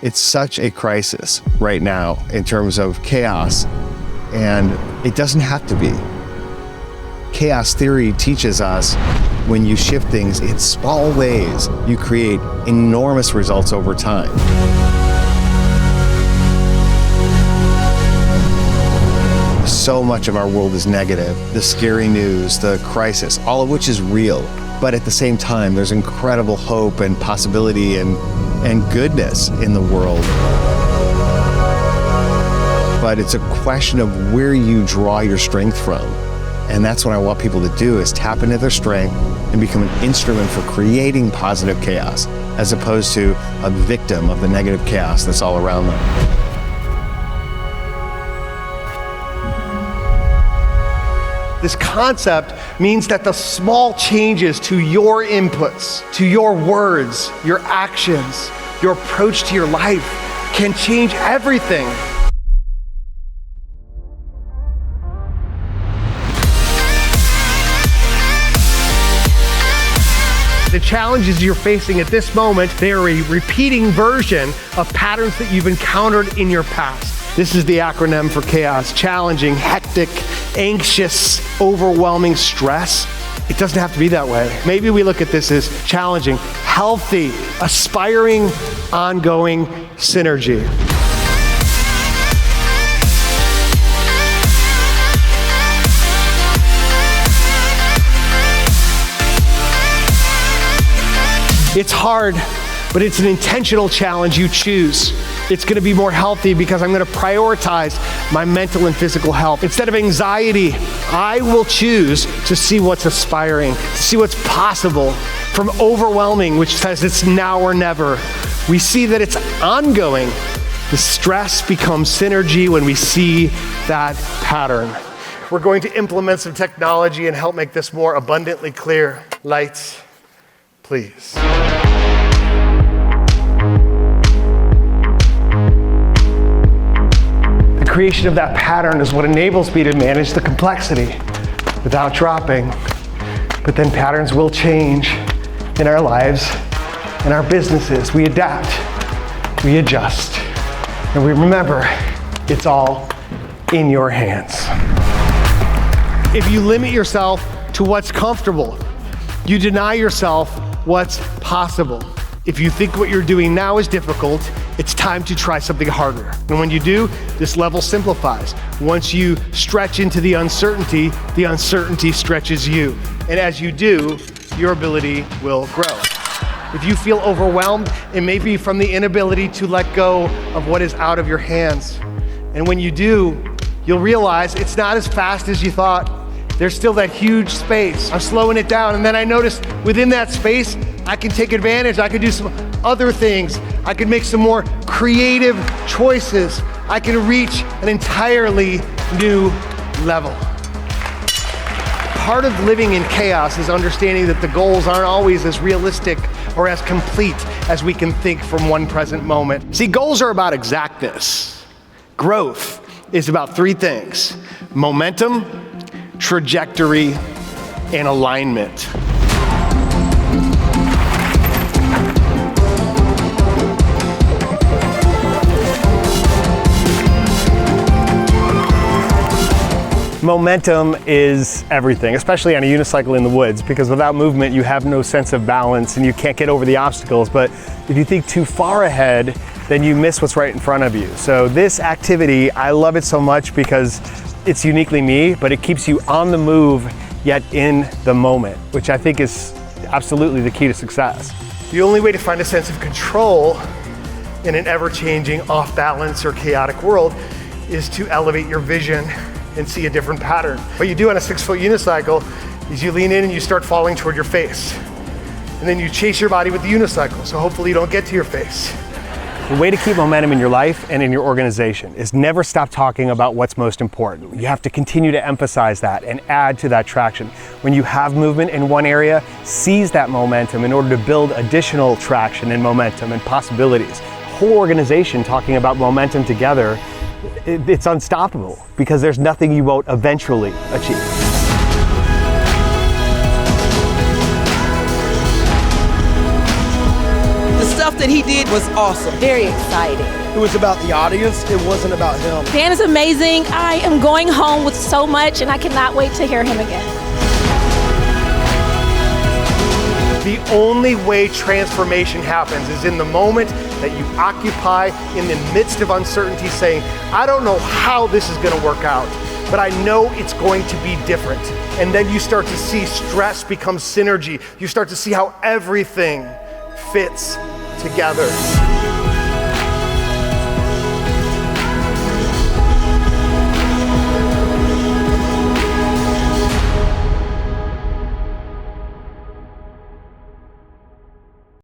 It's such a crisis right now in terms of chaos, and it doesn't have to be. Chaos theory teaches us when you shift things in small ways, you create enormous results over time. So much of our world is negative. The scary news, the crisis, all of which is real. But at the same time, there's incredible hope and possibility and goodness in the world. But it's a question of where you draw your strength from. And that's what I want people to do, is tap into their strength and become an instrument for creating positive chaos, as opposed to a victim of the negative chaos that's all around them. This concept means that the small changes to your inputs, to your words, your actions, your approach to your life can change everything. The challenges you're facing at this moment, they are a repeating version of patterns that you've encountered in your past. This is the acronym for chaos: challenging, hectic, anxious, overwhelming, stress. It doesn't have to be that way. Maybe we look at this as challenging, healthy, aspiring, ongoing synergy. It's hard, but it's an intentional challenge you choose. It's gonna be more healthy because I'm gonna prioritize my mental and physical health. Instead of anxiety, I will choose to see what's aspiring, to see what's possible. From overwhelming, which says it's now or never, we see that it's ongoing. The stress becomes synergy when we see that pattern. We're going to implement some technology and help make this more abundantly clear. Lights, please. The creation of that pattern is what enables me to manage the complexity without dropping. But then patterns will change in our lives, in our businesses. We adapt, we adjust, and we remember it's all in your hands. If you limit yourself to what's comfortable, you deny yourself what's possible. If you think what you're doing now is difficult, it's time to try something harder. And when you do, this level simplifies. Once you stretch into the uncertainty stretches you. And as you do, your ability will grow. If you feel overwhelmed, it may be from the inability to let go of what is out of your hands. And when you do, you'll realize it's not as fast as you thought. There's still that huge space. I'm slowing it down, and then I notice within that space, I can take advantage. I can do some other things. I can make some more creative choices. I can reach an entirely new level. Part of living in chaos is understanding that the goals aren't always as realistic or as complete as we can think from one present moment. See, goals are about exactness. Growth is about three things: momentum, trajectory, and alignment. Momentum is everything, especially on a unicycle in the woods, because without movement, you have no sense of balance and you can't get over the obstacles. But if you think too far ahead, then you miss what's right in front of you. So this activity, I love it so much because it's uniquely me, but it keeps you on the move, yet in the moment, which I think is absolutely the key to success. The only way to find a sense of control in an ever-changing, off-balance, or chaotic world is to elevate your vision and see a different pattern. What you do on a 6-foot unicycle is you lean in and you start falling toward your face. And then you chase your body with the unicycle, so hopefully you don't get to your face. The way to keep momentum in your life and in your organization is never stop talking about what's most important. You have to continue to emphasize that and add to that traction. When you have movement in one area, seize that momentum in order to build additional traction and momentum and possibilities. Whole organization talking about momentum together, it's unstoppable because there's nothing you won't eventually achieve. The stuff that he did was awesome. Very exciting. It was about the audience, it wasn't about him. Dan is amazing. I am going home with so much, and I cannot wait to hear him again. The only way transformation happens is in the moment that you occupy in the midst of uncertainty, saying, I don't know how this is going to work out, but I know it's going to be different. And then you start to see stress become synergy. You start to see how everything fits together.